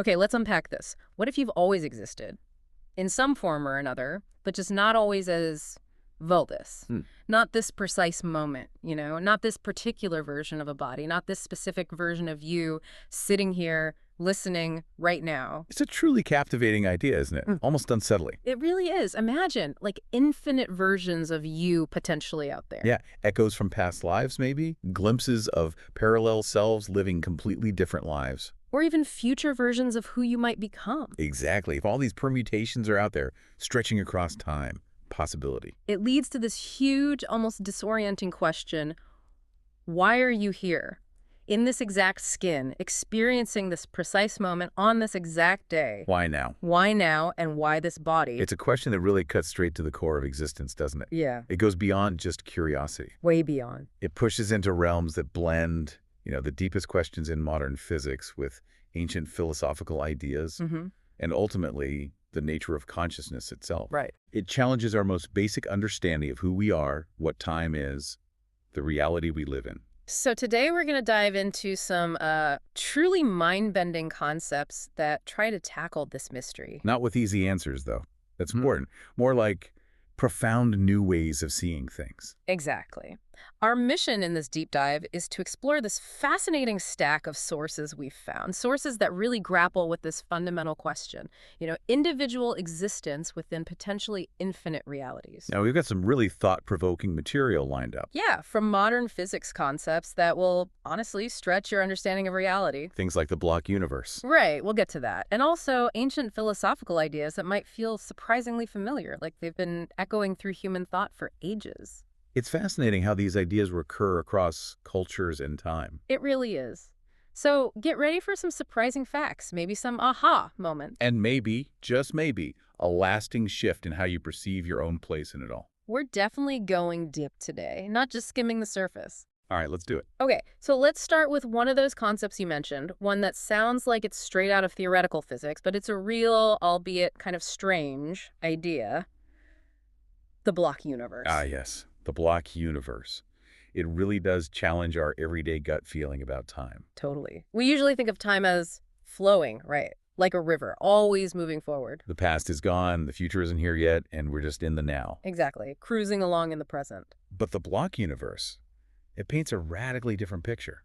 Okay, let's unpack this. What if you've always existed in some form or another, but just not always as Vulgus? Hmm. Not this precise moment, not this particular version of a body, not this specific version of you sitting here listening right now. It's a truly captivating idea, isn't it? Mm. Almost unsettling. It really is. Imagine, like, infinite versions of you potentially out there. Yeah, echoes from past lives, maybe? Glimpses of parallel selves living completely different lives. Or even future versions of who you might become. Exactly. If all these permutations are out there, stretching across time, possibility. It leads to this huge, almost disorienting question: why are you here? In this exact skin, experiencing this precise moment on this exact day. Why now? Why now, and why this body? It's a question that really cuts straight to the core of existence, doesn't it? Yeah, It goes beyond just curiosity. way beyond. It pushes into realms that blend, the deepest questions in modern physics with ancient philosophical ideas, and ultimately the nature of consciousness itself. Right. It challenges our most basic understanding of who we are, what time is, the reality we live in. So today we're going to dive into some truly mind-bending concepts that try to tackle this mystery. Not with easy answers, though. That's important. More like profound new ways of seeing things. Exactly. Our mission in this deep dive is to explore this fascinating stack of sources we've found, sources that really grapple with this fundamental question, individual existence within potentially infinite realities. Now, we've got some really thought-provoking material lined up. Yeah, from modern physics concepts that will honestly stretch your understanding of reality. Things like the block universe. Right, we'll get to that. And also ancient philosophical ideas that might feel surprisingly familiar, like they've been echoing through human thought for ages. It's fascinating how these ideas recur across cultures and time. It really is. So get ready for some surprising facts, maybe some aha moments. And maybe, just maybe, a lasting shift in how you perceive your own place in it all. We're definitely going deep today, not just skimming the surface. All right, let's do it. Okay, so let's start with one of those concepts you mentioned, one that sounds like it's straight out of theoretical physics, but it's a real, albeit kind of strange, idea: the block universe. Ah, yes, the block universe. It really does challenge our everyday gut feeling about time. Totally. We usually think of time as flowing, right? Like a river, always moving forward. The past is gone, the future isn't here yet, and we're just in the now. Exactly. Cruising along in the present. But the block universe, it paints a radically different picture.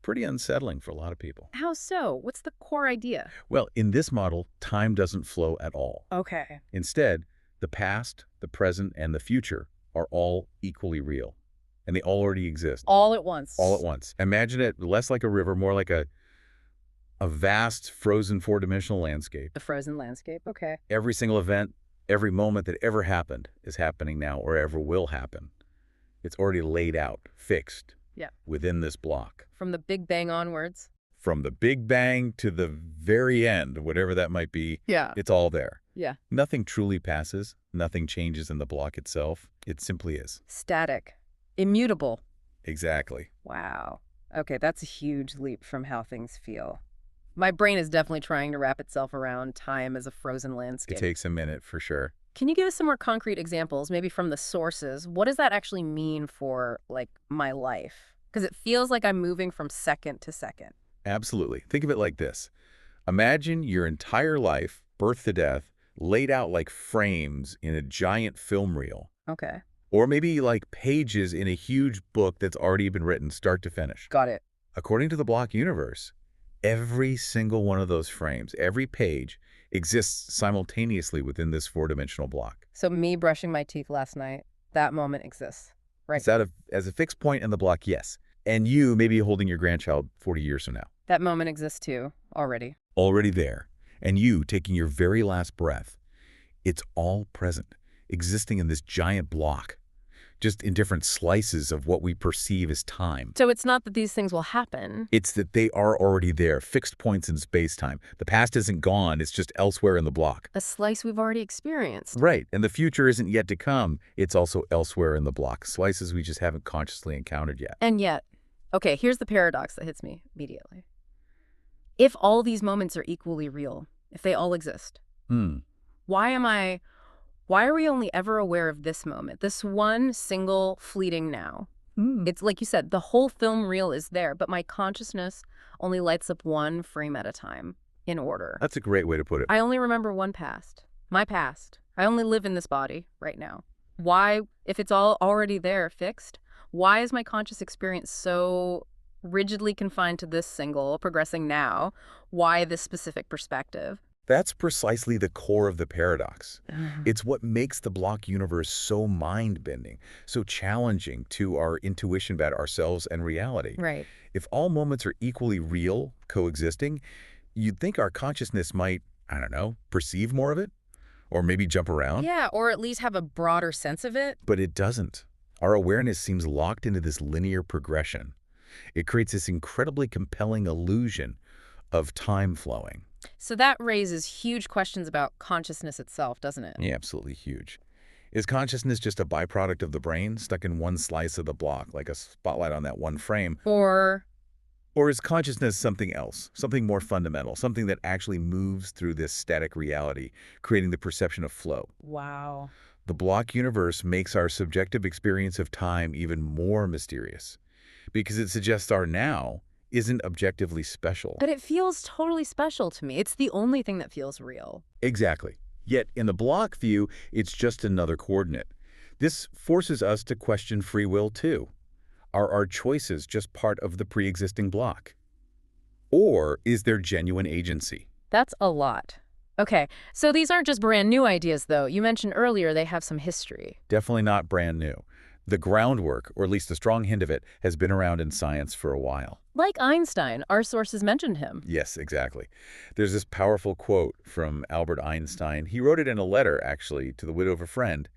Pretty unsettling for a lot of people. How so? What's the core idea? Well, in this model, time doesn't flow at all. Okay. Instead, the past, the present, and the future are all equally real. And they already exist. All at once. All at once. Imagine it less like a river, more like a vast, frozen, four-dimensional landscape. The frozen landscape, okay. Every single event, every moment that ever happened is happening now or ever will happen. It's already laid out, fixed, within this block. From the Big Bang onwards. From the Big Bang to the very end, whatever that might be, it's all there. Yeah. Nothing truly passes. Nothing changes in the block itself. It simply is. Static. Immutable. Exactly. Wow. Okay, that's a huge leap from how things feel. My brain is definitely trying to wrap itself around time as a frozen landscape. It takes a minute, for sure. Can you give us some more concrete examples, maybe from the sources? What does that actually mean for, my life? Because it feels like I'm moving from second to second. Absolutely. Think of it like this. Imagine your entire life, birth to death, laid out like frames in a giant film reel. Okay. Or maybe like pages in a huge book that's already been written start to finish. Got it. According to the block universe, every single one of those frames, every page, exists simultaneously within this four-dimensional block. So me brushing my teeth last night, that moment exists, right? It's as a fixed point in the block, yes. And you maybe holding your grandchild 40 years from now. That moment exists too, already. Already there. And you taking your very last breath. It's all present, existing in this giant block, just in different slices of what we perceive as time. So it's not that these things will happen. It's that they are already there, fixed points in space-time. The past isn't gone, it's just elsewhere in the block. A slice we've already experienced. Right, and the future isn't yet to come. It's also elsewhere in the block, slices we just haven't consciously encountered yet. And yet, okay, here's the paradox that hits me immediately. If all these moments are equally real, if they all exist, why are we only ever aware of this moment, this one single fleeting now? It's like you said, the whole film reel is there, but my consciousness only lights up one frame at a time. in order. That's a great way to put it. I only remember one past. My past. I only live in this body right now. Why, if it's all already there, fixed, why is my conscious experience so rigidly confined to this single, progressing now? Why this specific perspective? That's precisely the core of the paradox. Mhm. It's what makes the block universe so mind-bending, so challenging to our intuition about ourselves and reality. Right. If all moments are equally real, coexisting, you'd think our consciousness might, I don't know, perceive more of it? Or maybe jump around? Yeah, or at least have a broader sense of it. But it doesn't. Our awareness seems locked into this linear progression. It creates this incredibly compelling illusion of time flowing. So that raises huge questions about consciousness itself, doesn't it? Yeah, absolutely huge. Is consciousness just a byproduct of the brain, stuck in one slice of the block, like a spotlight on that one frame? Or, Or is consciousness something else, something more fundamental, something that actually moves through this static reality, creating the perception of flow? wow. The block universe makes our subjective experience of time even more mysterious, because it suggests our now isn't objectively special. But it feels totally special to me. It's the only thing that feels real. Exactly. Yet, in the block view, it's just another coordinate. This forces us to question free will, too. Are our choices just part of the pre-existing block? Or is there genuine agency? That's a lot. Okay, so these aren't just brand new ideas, though. You mentioned earlier they have some history. Definitely not brand new. The groundwork, or at least a strong hint of it, has been around in science for a while. Like Einstein, our sources mentioned him. Yes, exactly. There's this powerful quote from Albert Einstein. He wrote it in a letter, actually, to the widow of a friend,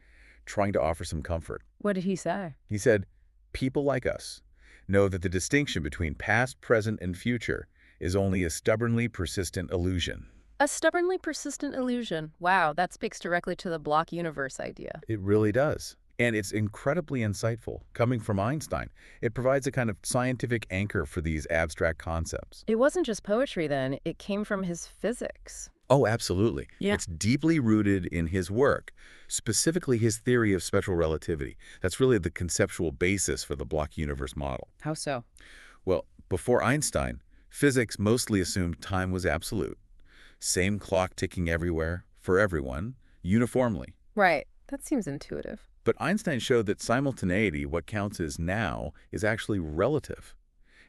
trying to offer some comfort. What did he say? He said, "People like us know that the distinction between past, present, and future is only a stubbornly persistent illusion." A stubbornly persistent illusion. Wow, that speaks directly to the block universe idea. It really does. And it's incredibly insightful. Coming from Einstein, it provides a kind of scientific anchor for these abstract concepts. It wasn't just poetry then, it came from his physics. Oh, absolutely. Yeah. It's deeply rooted in his work, specifically his theory of special relativity. That's really the conceptual basis for the block universe model. How so? Well, before Einstein, physics mostly assumed time was absolute. Same clock ticking everywhere, for everyone, uniformly. Right. That seems intuitive. But Einstein showed that simultaneity, what counts as now, is actually relative.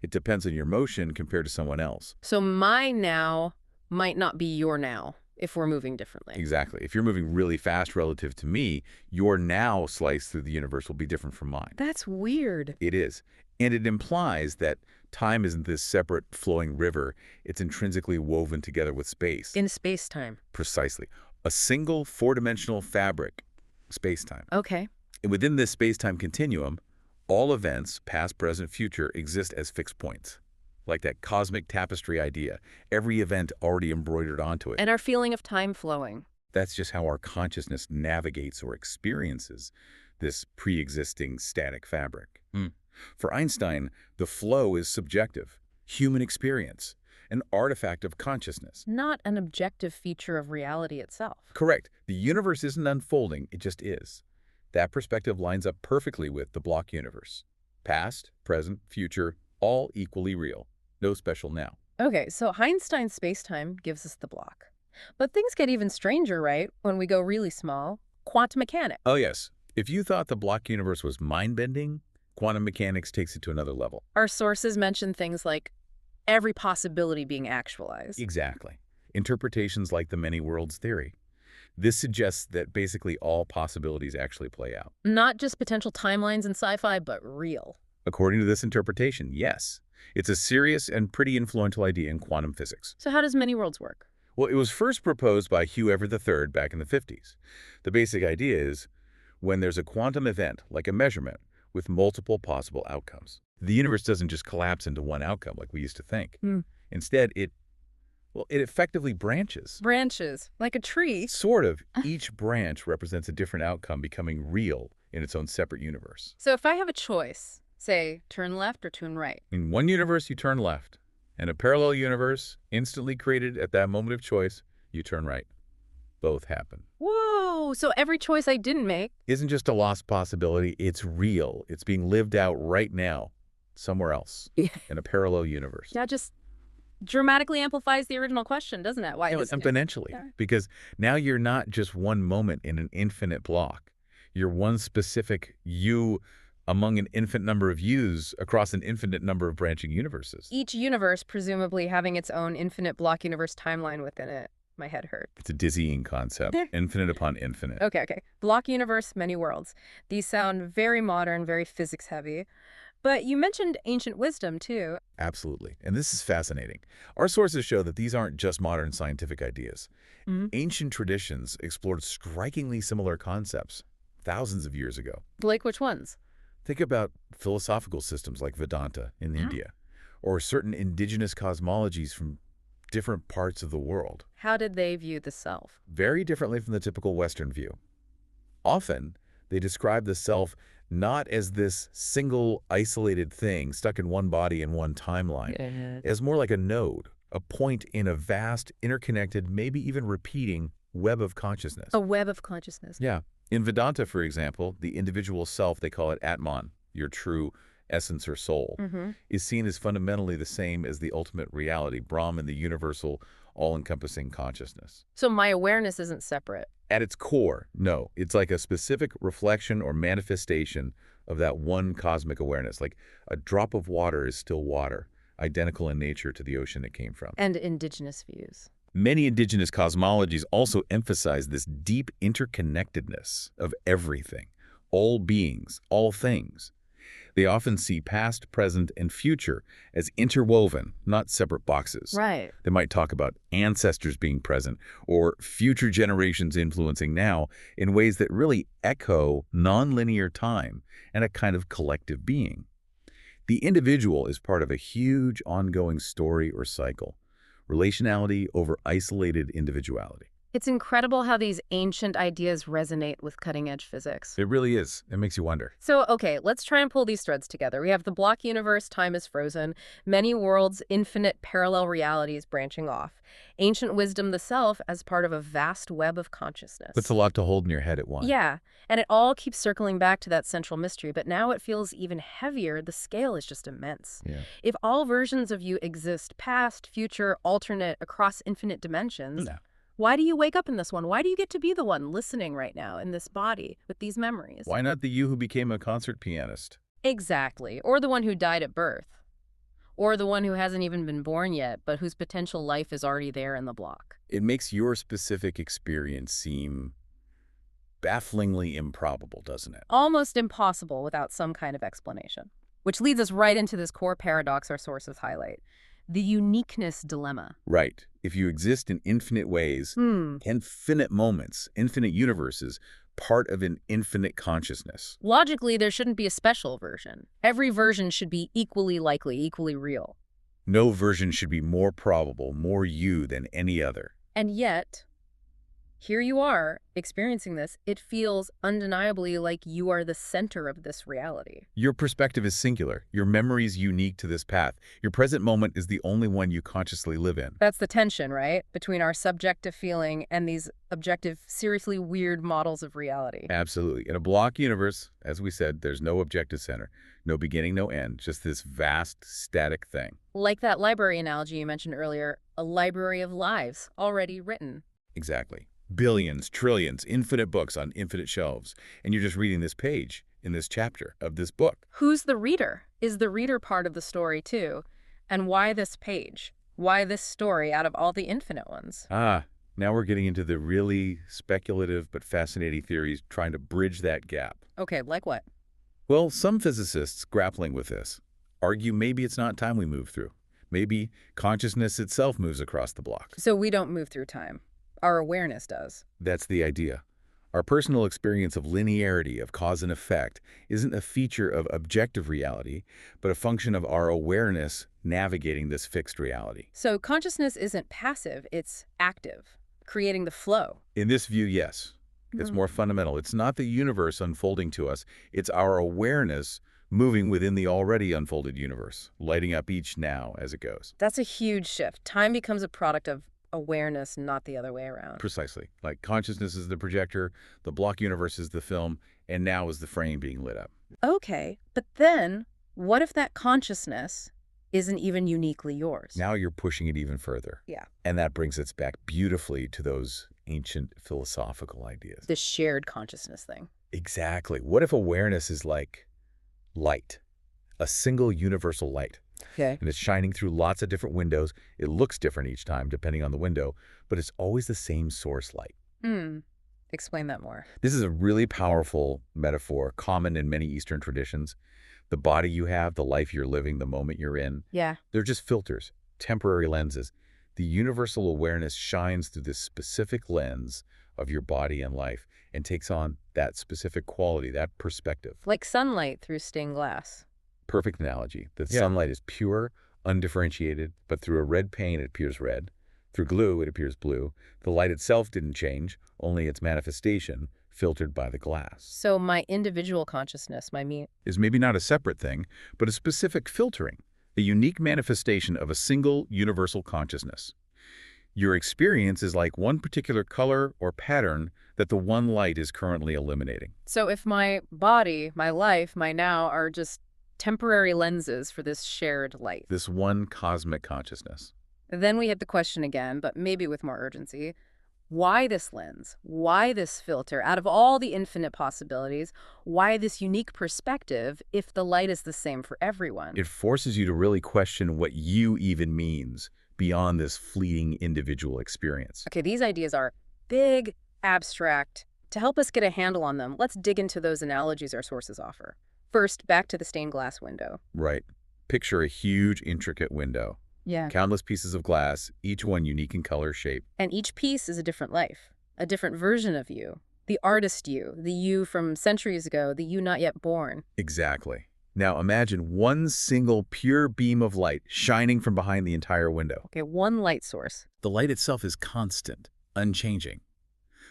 It depends on your motion compared to someone else. So my now might not be your now if we're moving differently. Exactly. If you're moving really fast relative to me, your now slice through the universe will be different from mine. That's weird. It is. And it implies that time isn't this separate flowing river. It's intrinsically woven together with space. In space-time. Precisely. A single four-dimensional fabric, space-time. Okay. And within this space-time continuum, all events, past, present, future, exist as fixed points. Like that cosmic tapestry idea, every event already embroidered onto it. And our feeling of time flowing. That's just how our consciousness navigates or experiences this pre-existing static fabric. For Einstein, the flow is subjective, human experience, an artifact of consciousness. Not an objective feature of reality itself. Correct. The universe isn't unfolding, it just is. That perspective lines up perfectly with the block universe. Past, present, future, all equally real. No special now. Okay, so Einstein's space-time gives us the block. But things get even stranger, right? When we go really small. Quantum mechanics. Oh yes, if you thought the block universe was mind-bending, quantum mechanics takes it to another level. Our sources mention things like every possibility being actualized. Exactly. Interpretations like the many worlds theory. This suggests that basically all possibilities actually play out. Not just potential timelines in sci-fi, but real. According to this interpretation, yes. It's a serious and pretty influential idea in quantum physics. So how does many worlds work? Well, it was first proposed by Hugh Everett III back in the 50s. The basic idea is when there's a quantum event, like a measurement, with multiple possible outcomes. The universe doesn't just collapse into one outcome like we used to think. Instead, it effectively branches. Branches, like a tree. Sort of. Each branch represents a different outcome becoming real in its own separate universe. So if I have a choice, say, turn left or turn right. In one universe, you turn left. In a parallel universe, instantly created at that moment of choice, you turn right. Both happen. Whoa! So every choice I didn't make Isn't just a lost possibility, it's real. It's being lived out right now, somewhere else, in a parallel universe. Yeah, just Dramatically amplifies the original question, doesn't it? Why isn't it? Exponentially, Yeah. because now you're not just one moment in an infinite block. You're one specific you among an infinite number of yous across an infinite number of branching universes. Each universe presumably having its own infinite block universe timeline within it. My head hurt. It's a dizzying concept, infinite upon infinite. Okay. Block universe, many worlds. These sound very modern, very physics heavy. But you mentioned ancient wisdom, too. Absolutely. And this is fascinating. Our sources show that these aren't just modern scientific ideas. Mhm. Ancient traditions explored strikingly similar concepts thousands of years ago. Like which ones? Think about philosophical systems like Vedanta in Yeah. India, or certain indigenous cosmologies from different parts of the world, How did they view the self? very differently from the typical Western view. Often, they describe the self not as this single, isolated thing stuck in one body in one timeline, as more like a node, a point in a vast, interconnected, maybe even repeating web of consciousness. A web of consciousness. Yeah. In Vedanta, for example, the individual self, they call it Atman, your true essence or soul, is seen as fundamentally the same as the ultimate reality, Brahman, the universal, all-encompassing consciousness. So my awareness isn't separate. At its core, no. It's like a specific reflection or manifestation of that one cosmic awareness. Like a drop of water is still water, identical in nature to the ocean it came from. And indigenous views. Many indigenous cosmologies also emphasize this deep interconnectedness of everything, all beings, all things. They often see past, present, and future as interwoven, not separate boxes. Right. They might talk about ancestors being present or future generations influencing now in ways that really echo nonlinear time and a kind of collective being. The individual is part of a huge ongoing story or cycle. Relationality over isolated individuality. It's incredible how these ancient ideas resonate with cutting-edge physics. It really is. It makes you wonder. So, okay, let's try and pull these threads together. We have the block universe, time is frozen, many worlds, infinite parallel realities branching off, ancient wisdom, the self, as part of a vast web of consciousness. That's a lot to hold in your head at once. Yeah, and it all keeps circling back to that central mystery, but now it feels even heavier. The scale is just immense. Yeah. If all versions of you exist, past, future, alternate, across infinite dimensions, why do you wake up in this one? Why do you get to be the one listening right now in this body with these memories? Why not the you who became a concert pianist? Exactly. Or the one who died at birth. Or the one who hasn't even been born yet, but whose potential life is already there in the block. It makes your specific experience seem bafflingly improbable, doesn't it? Almost impossible without some kind of explanation. Which leads us right into this core paradox our sources highlight. The uniqueness dilemma. Right. If you exist in infinite ways, infinite moments, infinite universes, part of an infinite consciousness. Logically, there shouldn't be a special version. Every version should be equally likely, equally real. No version should be more probable, more you than any other. And yet, here you are, experiencing this. It feels undeniably like you are the center of this reality. Your perspective is singular. Your memory is unique to this path. Your present moment is the only one you consciously live in. That's the tension, right? Between our subjective feeling and these objective, seriously weird models of reality. Absolutely. In a block universe, as we said, there's no objective center, no beginning, no end, just this vast, static thing. Like that library analogy you mentioned earlier, a library of lives already written. Exactly. Billions, trillions, infinite books on infinite shelves. And you're just reading this page in this chapter of this book. Who's the reader? Is the reader part of the story too? And why this page? Why this story out of all the infinite ones? Now we're getting into the really speculative but fascinating theories trying to bridge that gap. Okay, like what? Well, some physicists grappling with this argue maybe it's not time we move through. Maybe consciousness itself moves across the block. So we don't move through time. Our awareness does. That's the idea. Our personal experience of linearity, of cause and effect, isn't a feature of objective reality, but a function of our awareness navigating this fixed reality. So consciousness isn't passive, it's active, creating the flow. In this view, yes. It's more fundamental. It's not the universe unfolding to us. It's our awareness moving within the already unfolded universe, lighting up each now as it goes. That's a huge shift. Time becomes a product of awareness, not the other way around. Precisely. Like consciousness is the projector, the block universe is the film, and now is the frame being lit up. Okay, but then what if that consciousness isn't even uniquely yours. Now you're pushing it even further. Yeah. And that brings us back beautifully to those ancient philosophical ideas. The shared consciousness thing. Exactly. What if awareness is like light, a single universal light? Okay. And it's shining through lots of different windows. It looks different each time depending on the window, but it's always the same source light. Explain that more. This is a really powerful metaphor, common in many Eastern traditions. The body you have, the life you're living, the moment you're in, Yeah. they're just filters, temporary lenses. The universal awareness shines through this specific lens of your body and life and takes on that specific quality, that perspective. Like sunlight through stained glass. Perfect analogy. The sunlight is pure, undifferentiated, but through a red pane it appears red. Through glue it appears blue. The light itself didn't change, only its manifestation filtered by the glass. So my individual consciousness, my me, Is maybe not a separate thing, but a specific filtering, a unique manifestation of a single universal consciousness. Your experience is like one particular color or pattern that the one light is currently eliminating. So if my body, my life, my now are just temporary lenses for this shared light, This one cosmic consciousness. then we hit the question again, but maybe with more urgency. Why this lens? Why this filter? Out of all the infinite possibilities, why this unique perspective if the light is the same for everyone? It forces you to really question what you even means beyond this fleeting individual experience. Okay, these ideas are big, abstract. To help us get a handle on them, let's dig into those analogies our sources offer. First, back to the stained glass window. Right. Picture a huge, intricate window. Yeah. Countless pieces of glass, each one unique in color, shape. And each piece is a different life, a different version of you. The artist you, the you from centuries ago, the you not yet born. Exactly. Now imagine one single pure beam of light shining from behind the entire window. Okay, one light source. The light itself is constant, unchanging.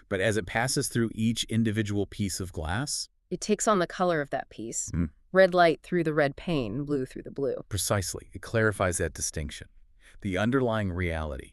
But as it passes through each individual piece of glass, It takes on the color of that piece. Red light through the red pane, blue through the blue. precisely, it clarifies that distinction. The underlying reality,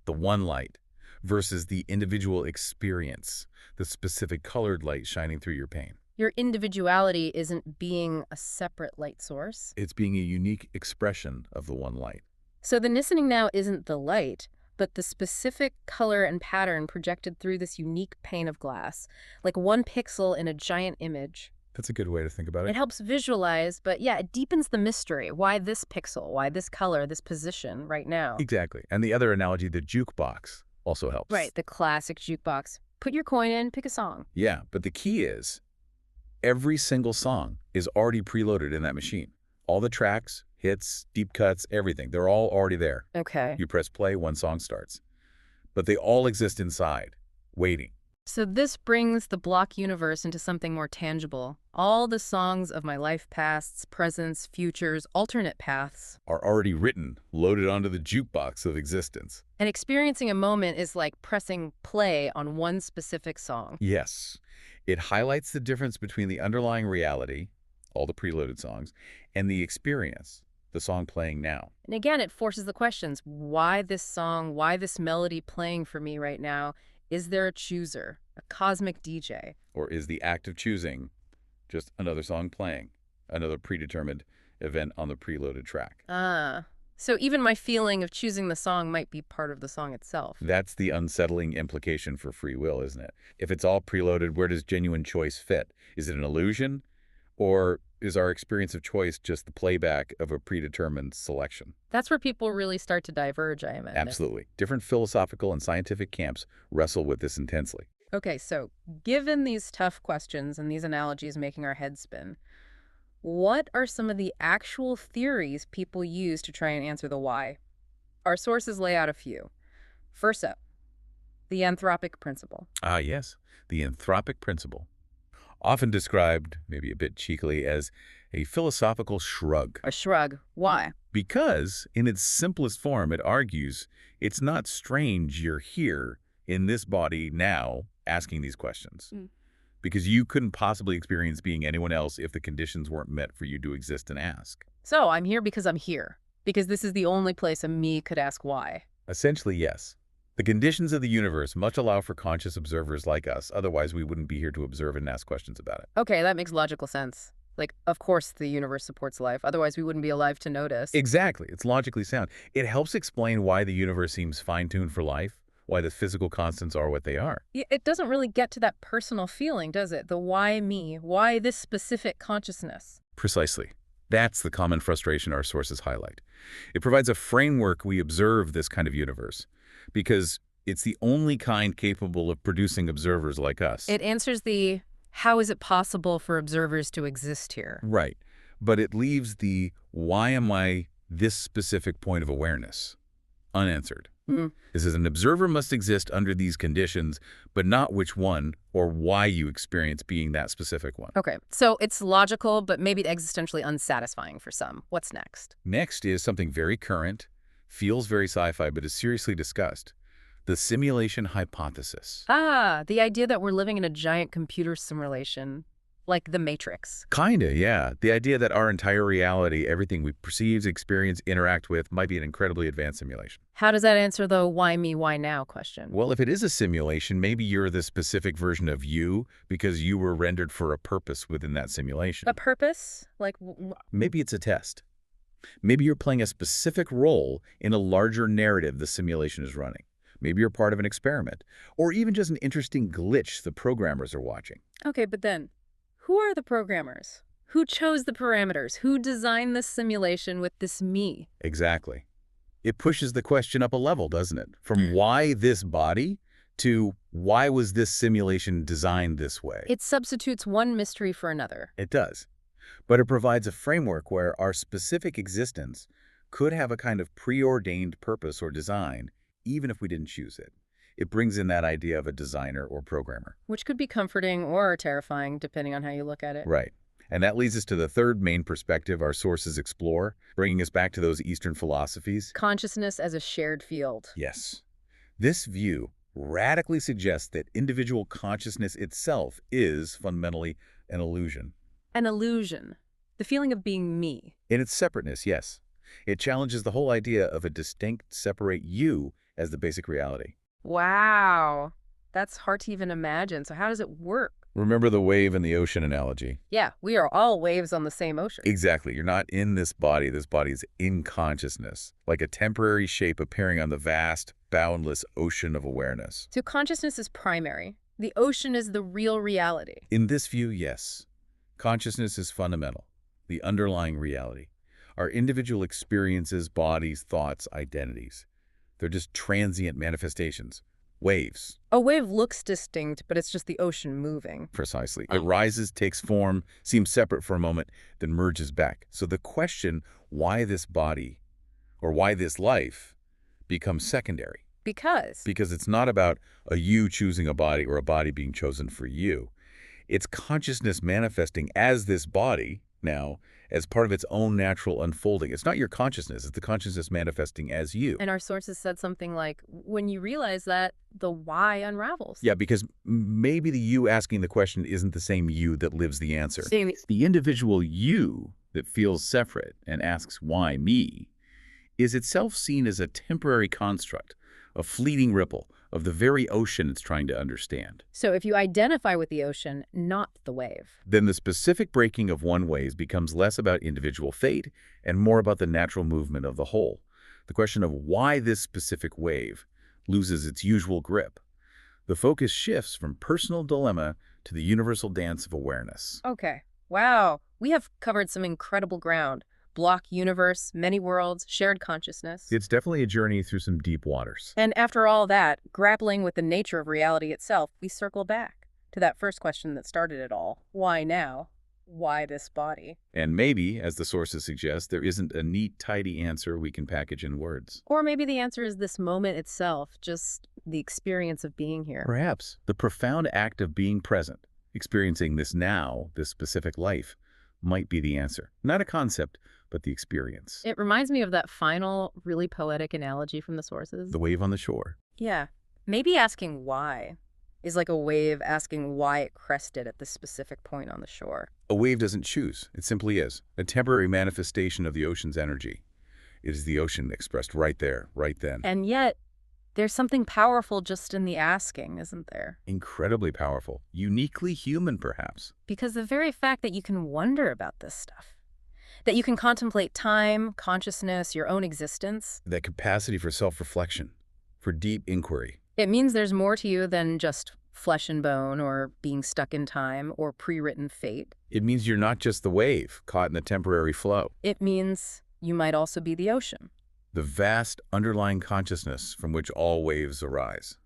the one light, versus the individual experience, the specific colored light shining through your pane. Your individuality isn't being a separate light source. It's being a unique expression of the one light. So the listening now isn't the light, but the specific color and pattern projected through this unique pane of glass, like one pixel in a giant image. That's a good way to think about It it. helps visualize, but yeah, it deepens the mystery. Why this pixel? Why this color, this position right now? Exactly. And the other analogy, the jukebox, also helps. Right, the classic jukebox. Put your coin in, pick a song. Yeah, but the key is every single song is already preloaded in that machine. All the tracks, hits, deep cuts, everything, they're all already there. Okay. You press play, one song starts. But they all exist inside, waiting. So this brings the block universe into something more tangible. All the songs of my life pasts, presents, futures, alternate paths. Are already written, loaded onto the jukebox of existence. And experiencing a moment is like pressing play on one specific song. Yes. It highlights the difference between the underlying reality, all the preloaded songs, and the experience, the song playing now. And again, it forces the questions. Why this song? Why this melody playing for me right now? Is there a chooser, a cosmic DJ? Or is the act of choosing just another song playing, another predetermined event on the preloaded track? So even my feeling of choosing the song might be part of the song itself. That's the unsettling implication for free will, isn't it? If it's all preloaded, where does genuine choice fit? Is it an illusion? Or is our experience of choice just the playback of a predetermined selection? That's where people really start to diverge, I imagine. Absolutely. Different philosophical and scientific camps wrestle with this intensely. Okay, so given these tough questions and these analogies making our heads spin, what are some of the actual theories people use to try and answer the why? Our sources lay out a few. First up, the anthropic principle. Ah, yes. The anthropic principle. Often described, maybe a bit cheekily, as a philosophical shrug. A shrug. Why? Because, in its simplest form, it argues it's not strange you're here in this body now asking these questions. Because you couldn't possibly experience being anyone else if the conditions weren't met for you to exist and ask. So I'm here because I'm here. Because this is the only place a me could ask why. Essentially, yes. The conditions of the universe much allow for conscious observers like us, otherwise we wouldn't be here to observe and ask questions about it. Okay, that makes logical sense. Like, of course the universe supports life, otherwise we wouldn't be alive to notice. Exactly. It's logically sound. It helps explain why the universe seems fine-tuned for life, why the physical constants are what they are. It doesn't really get to that personal feeling, does it? The why me? Why this specific consciousness? Precisely. That's the common frustration our sources highlight. It provides a framework we observe this kind of universe, because it's the only kind capable of producing observers like us. It answers the how is it possible for observers to exist here? Right. But it leaves the why am I this specific point of awareness unanswered. This is an observer must exist under these conditions, but not which one or why you experience being that specific one. Okay, so it's logical, but maybe existentially unsatisfying for some. What's next? Next is something very current, feels very sci-fi, but is seriously discussed. The simulation hypothesis. Ah, the idea that we're living in a giant computer simulation, like the Matrix. Kinda, yeah. The idea that our entire reality, everything we perceive, experience, interact with, might be an incredibly advanced simulation. How does that answer the why me, why now question? Well, if it is a simulation, maybe you're the specific version of you because you were rendered for a purpose within that simulation. A purpose? Like, Maybe it's a test. Maybe you're playing a specific role in a larger narrative the simulation is running. Maybe you're part of an experiment, or even just an interesting glitch the programmers are watching. okay, but then, who are the programmers? Who chose the parameters? Who designed this simulation with this me? Exactly. It pushes the question up a level, doesn't it? From why this body to why was this simulation designed this way? It substitutes one mystery for another. It does. But it provides a framework where our specific existence could have a kind of preordained purpose or design, even if we didn't choose it. It brings in that idea of a designer or programmer. Which could be comforting or terrifying, depending on how you look at it. Right. And that leads us to the third main perspective our sources explore, bringing us back to those Eastern philosophies. Consciousness as a shared field. Yes. This view radically suggests that individual consciousness itself is fundamentally an illusion. An illusion. The feeling of being me. In its separateness, yes. It challenges the whole idea of a distinct, separate you as the basic reality. Wow. That's hard to even imagine. So how does it work? Remember the wave and the ocean analogy? Yeah, we are all waves on the same ocean. Exactly. You're not in this body. This body is in consciousness, like a temporary shape appearing on the vast, boundless ocean of awareness. So consciousness is primary. The ocean is the real reality. In this view, yes. Consciousness is fundamental, the underlying reality. Our individual experiences, bodies, thoughts, identities. They're just transient manifestations, waves. A wave looks distinct, but it's just the ocean moving. Precisely. It rises, takes form, seems separate for a moment, then merges back. So the question, why this body or why this life, becomes secondary. Because Because it's not about a you choosing a body or a body being chosen for you. It's consciousness manifesting as this body now, as part of its own natural unfolding. It's not your consciousness, it's the consciousness manifesting as you. And our sources said something like, when you realize that, the why unravels. Yeah, because maybe the you asking the question isn't the same you that lives the answer. The individual you that feels separate and asks why me is itself seen as a temporary construct, a fleeting ripple of the very ocean it's trying to understand. So if you identify with the ocean, not the wave. Then the specific breaking of one wave becomes less about individual fate and more about the natural movement of the whole. The question of why this specific wave loses its usual grip. The focus shifts from personal dilemma to the universal dance of awareness. Okay. Wow. We have covered some incredible ground. Block universe, many worlds, shared consciousness. It's definitely a journey through some deep waters. And after all that, grappling with the nature of reality itself, we circle back to that first question that started it all. Why now? Why this body? And maybe, as the sources suggest, there isn't a neat, tidy answer we can package in words. Or maybe the answer is this moment itself, just the experience of being here. Perhaps the profound act of being present, experiencing this now, this specific life, might be the answer. Not a concept, but the experience. It reminds me of that final, really poetic analogy from the sources. The wave on the shore. Yeah. Maybe asking why is like a wave asking why it crested at this specific point on the shore. A wave doesn't choose. It simply is. A temporary manifestation of the ocean's energy. It is the ocean expressed right there, right then. And yet, There's something powerful just in the asking, isn't there? Incredibly powerful. Uniquely human, perhaps. Because the very fact that you can wonder about this stuff, that you can contemplate time, consciousness, your own existence, That capacity for self-reflection, for deep inquiry. it means there's more to you than just flesh and bone or being stuck in time or pre-written fate. It means you're not just the wave caught in the temporary flow. It means you might also be the ocean. The vast underlying consciousness from which all waves arise.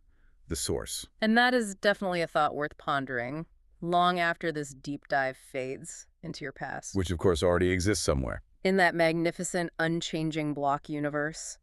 The source. And that is definitely a thought worth pondering long after this deep dive fades into your past. Which of course already exists somewhere. In that magnificent, unchanging block universe,